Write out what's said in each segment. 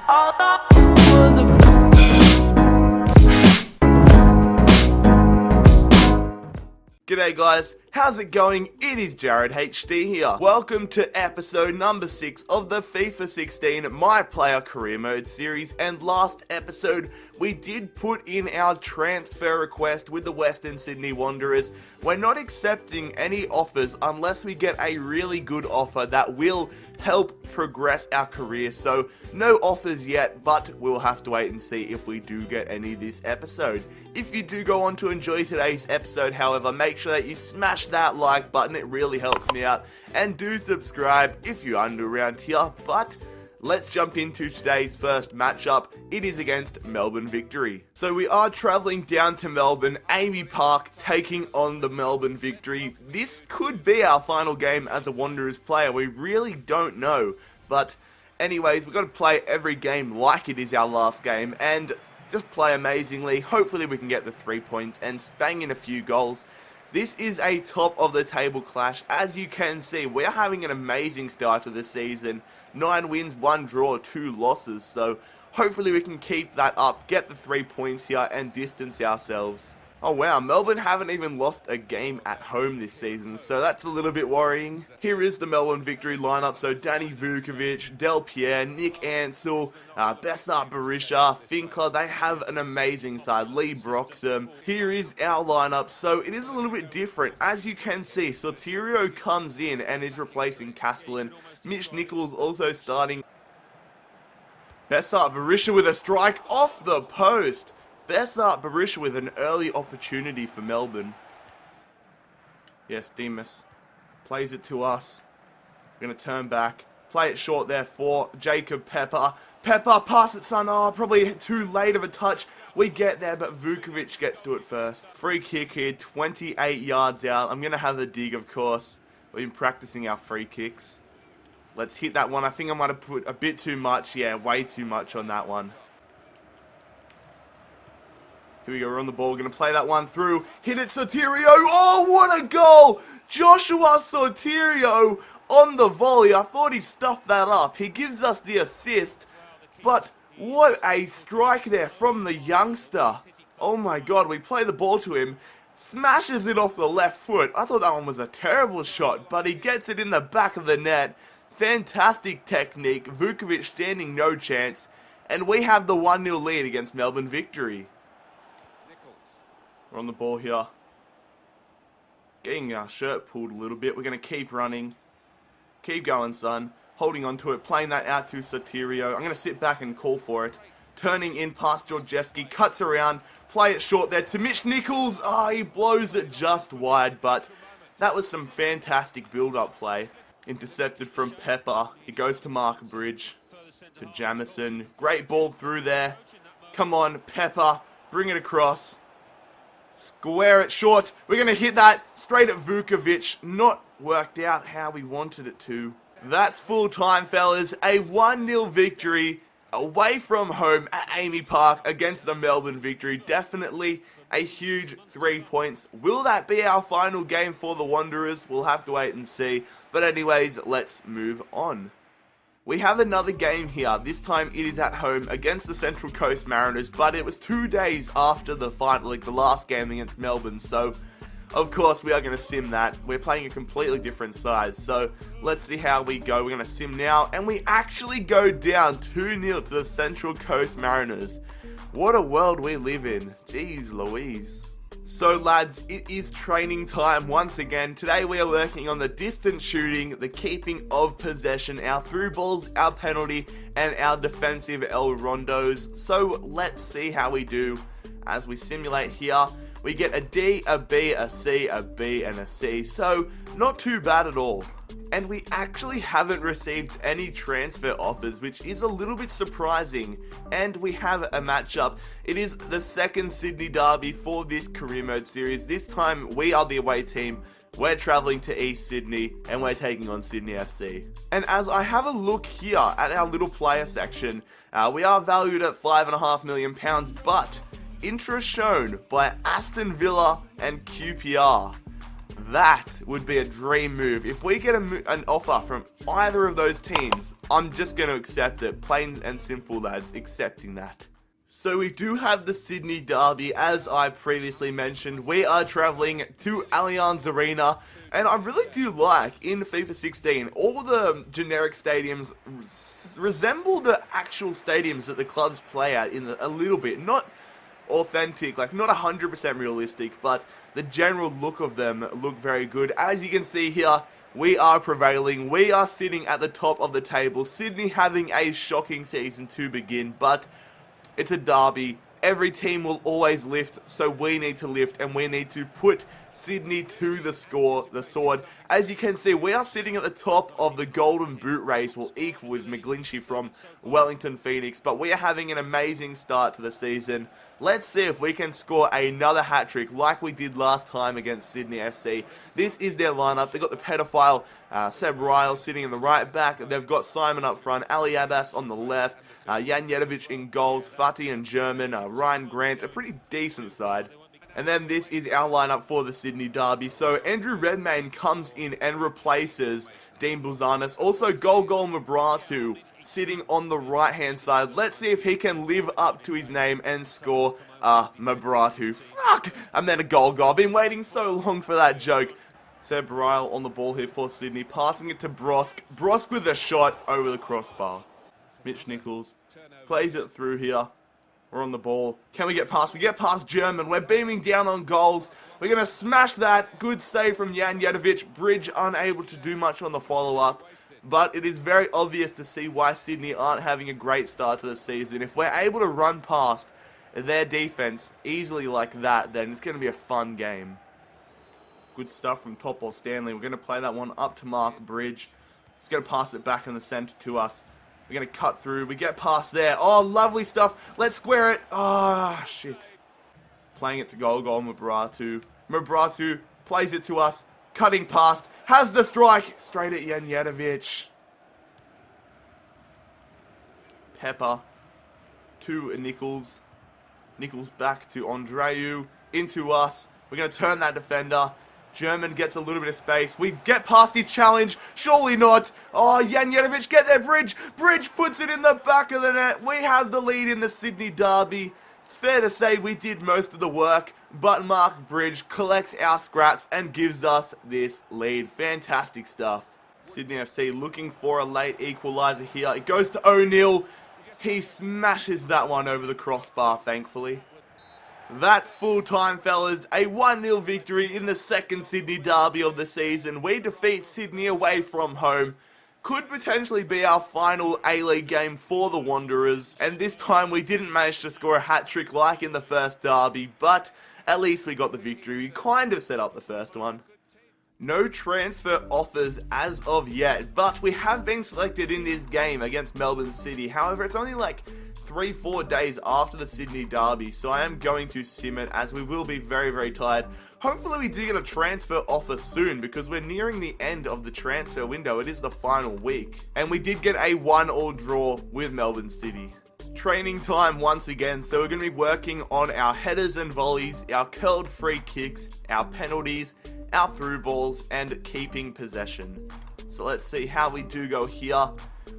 G'day guys, how's it going? It is JarradHD here. Welcome to episode number 6 of the FIFA 16 My Player Career Mode series, and last episode we did put in our transfer request with the Western Sydney Wanderers. We're not accepting any offers unless we get a really good offer that will help progress our career, so no offers yet, but we'll have to wait and see if we do get any this episode. If you do go on to enjoy today's episode, however, make sure that you smash that like button, it really helps me out, and do subscribe if you're new around here. But let's jump into today's first matchup. It is against Melbourne Victory. So we are travelling down to Melbourne, Amy Park, taking on the Melbourne Victory. This could be our final game as a Wanderers player, we really don't know. But anyways, we've got to play every game like it is our last game, and just play amazingly. Hopefully we can get the 3 points and bang in a few goals. This is a top of the table clash. As you can see, we're having an amazing start to the season. 9 wins, 1 draw, 2 losses. So hopefully we can keep that up, get the 3 points here and distance ourselves. Oh wow, Melbourne haven't even lost a game at home this season, so that's a little bit worrying. Here is the Melbourne Victory lineup, so Danny Vukovic, Del Pierre, Nick Ansell, Besart Berisha, Finkler, they have an amazing side, Lee Broxham. Here is our lineup, so it is a little bit different. As you can see, Sotirio comes in and is replacing Castellan. Mitch Nichols also starting. Besart Berisha with a strike off the post. Besart Berisha with an early opportunity for Melbourne. Yes, Demas plays it to us. We're going to turn back. Play it short there for Jacob Pepper. Pepper, pass it, son. Oh, probably too late of a touch. We get there, but Vukovic gets to it first. Free kick here, 28 yards out. I'm going to have the dig, of course. We've been practicing our free kicks. Let's hit that one. I think I might have put a bit too much. Yeah, way too much on that one. Here we go, we're on the ball, we're going to play that one through. Hit it, Sotirio. Oh, what a goal! Joshua Sotirio on the volley. I thought he stuffed that up. He gives us the assist. But what a strike there from the youngster. Oh my god, we play the ball to him. Smashes it off the left foot. I thought that one was a terrible shot, but he gets it in the back of the net. Fantastic technique. Vukovic standing no chance. And we have the 1-0 lead against Melbourne Victory. We're on the ball here. Getting our shirt pulled a little bit. We're going to keep running. Keep going, son. Holding on to it. Playing that out to Sotirio. I'm going to sit back and call for it. Turning in past Georgievski. Cuts around. Play it short there to Mitch Nichols. Ah, he blows it just wide. But that was some fantastic build-up play. Intercepted from Pepper. It goes to Mark Bridge. To Jamison. Great ball through there. Come on, Pepper. Bring it across. Square it short. We're going to hit that straight at Vukovic. Not worked out how we wanted it to. That's full time, fellas. A 1-0 victory away from home at Amy Park against the Melbourne Victory. Definitely a huge 3 points. Will that be our final game for the Wanderers? We'll have to wait and see. But anyways, let's move on. We have another game here. This time it is at home against the Central Coast Mariners, but it was 2 days after the final, like the last game against Melbourne, so of course we are going to sim that. We're playing a completely different side, so let's see how we go. We're going to sim now, and we actually go down 2-0 to the Central Coast Mariners. What a world we live in. Jeez Louise. So lads, it is training time once again. Today we are working on the distance shooting, the keeping of possession, our through balls, our penalty, and our defensive El Rondos. So let's see how we do as we simulate here. We get a D, a B, a C, a B, and a C. So not too bad at all. And we actually haven't received any transfer offers, which is a little bit surprising. And we have a matchup. It is the second Sydney Derby for this career mode series. This time we are the away team. We're travelling to East Sydney and we're taking on Sydney FC. And as I have a look here at our little player section, we are valued at £5.5 million, but interest shown by Aston Villa and QPR. That would be a dream move. If we get an offer from either of those teams, I'm just going to accept it. Plain and simple, lads, accepting that. So we do have the Sydney Derby, as I previously mentioned. We are travelling to Allianz Arena, and I really do like, in FIFA 16, all the generic stadiums resemble the actual stadiums that the clubs play at in a little bit. Not authentic, like not 100% realistic, but the general look of them look very good. As you can see here, we are prevailing. We are sitting at the top of the table. Sydney having a shocking season to begin, but it's a derby. Every team will always lift, so we need to lift, and we need to put Sydney to the sword. As you can see, we are sitting at the top of the Golden Boot race, well, equal with McGlinchey from Wellington Phoenix, but we are having an amazing start to the season. Let's see if we can score another hat-trick like we did last time against Sydney FC. This is their lineup. They've got the pedophile Seb Ryle sitting in the right back. They've got Simon up front, Ali Abbas on the left, Jan Jedovic in goals, Fatih and German, Ryan Grant, a pretty decent side. And then this is our lineup for the Sydney Derby. So Andrew Redmayne comes in and replaces Dean Bouzanis. Also Golgol Mabratu sitting on the right hand side. Let's see if he can live up to his name and score Mabratu. Fuck! And then a goal. I've been waiting so long for that joke. Seb Ryle on the ball here for Sydney, passing it to Brosk. Brosk with a shot over the crossbar. Mitch Nichols plays it through here. We're on the ball. Can we get past? We get past German. We're beaming down on goals. We're going to smash that. Good save from Jan Jedovic. Bridge unable to do much on the follow-up. But it is very obvious to see why Sydney aren't having a great start to the season. If we're able to run past their defense easily like that, then it's going to be a fun game. Good stuff from Topol Stanley. We're going to play that one up to Mark Bridge. He's going to pass it back in the centre to us. We're going to cut through. We get past there. Oh, lovely stuff. Let's square it. Oh, shit. Playing it to Golgol Mabratu. Mabratu plays it to us. Cutting past. Has the strike. Straight at Jan Jedovic. Pepper to Nichols. Nichols back to Andreu. Into us. We're going to turn that defender. German gets a little bit of space. We get past his challenge. Surely not. Oh, Jan Jedovic, get there, Bridge. Bridge puts it in the back of the net. We have the lead in the Sydney Derby. It's fair to say we did most of the work, but Mark Bridge collects our scraps and gives us this lead. Fantastic stuff. Sydney FC looking for a late equaliser here. It goes to O'Neill. He smashes that one over the crossbar, thankfully. That's full time, fellas. A 1-0 victory in the second Sydney Derby of the season. We defeat Sydney away from home. Could potentially be our final A-League game for the Wanderers. And this time we didn't manage to score a hat-trick like in the first derby, but at least we got the victory. We kind of set up the first one. No transfer offers as of yet, but we have been selected in this game against Melbourne City. However, it's only like 3-4 days after the Sydney Derby, so I am going to sim it as we will be very, very tired. Hopefully we do get a transfer offer soon because we're nearing the end of the transfer window. It is the final week, and we did get a 1-1 draw with Melbourne City. Training time once again, so we're going to be working on our headers and volleys, our curled free kicks, our penalties, our through balls, and keeping possession. So let's see how we do go here.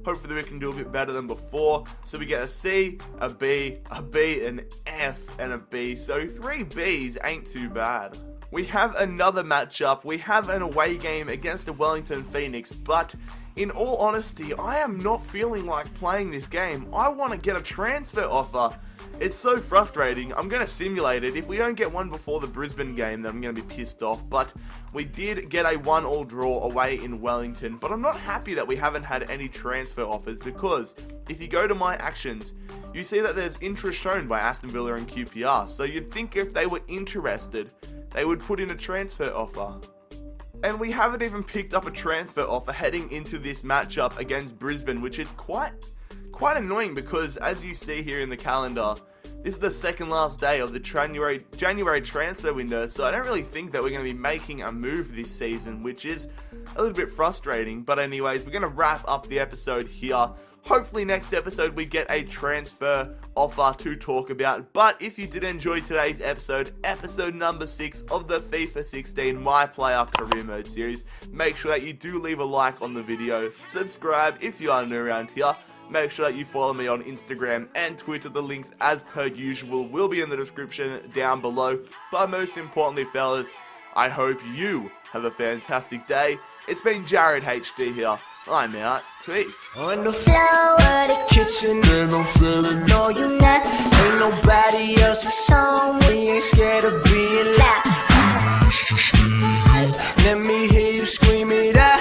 Hopefully we can do a bit better than before. So we get a C, a B, an F, and a B. So 3 Bs ain't too bad. We have another matchup. We have an away game against the Wellington Phoenix, but in all honesty, I am not feeling like playing this game. I want to get a transfer offer. It's so frustrating. I'm going to simulate it. If we don't get one before the Brisbane game, then I'm going to be pissed off. But we did get a 1-1 draw away in Wellington. But I'm not happy that we haven't had any transfer offers because if you go to my actions, you see that there's interest shown by Aston Villa and QPR. So you'd think if they were interested, they would put in a transfer offer. And we haven't even picked up a transfer offer heading into this matchup against Brisbane, which is quite annoying because as you see here in the calendar, this is the second last day of the January transfer window, so I don't really think that we're going to be making a move this season, which is a little bit frustrating. But anyways, we're going to wrap up the episode here. Hopefully next episode we get a transfer offer to talk about. But if you did enjoy today's episode, episode number 6 of the FIFA 16 My Player Career Mode series, make sure that you do leave a like on the video, subscribe if you are new around here, make sure that you follow me on Instagram and Twitter. The links, as per usual, will be in the description down below. But most importantly, fellas, I hope you have a fantastic day. It's been JarradHD here. I'm out. Peace. On the floor of the kitchen, and I'm feeling no, you not. Ain't nobody else's song. We ain't scared of being loud. Let me hear you scream it out.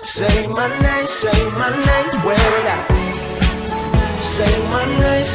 Say my name, where it at? Say my name,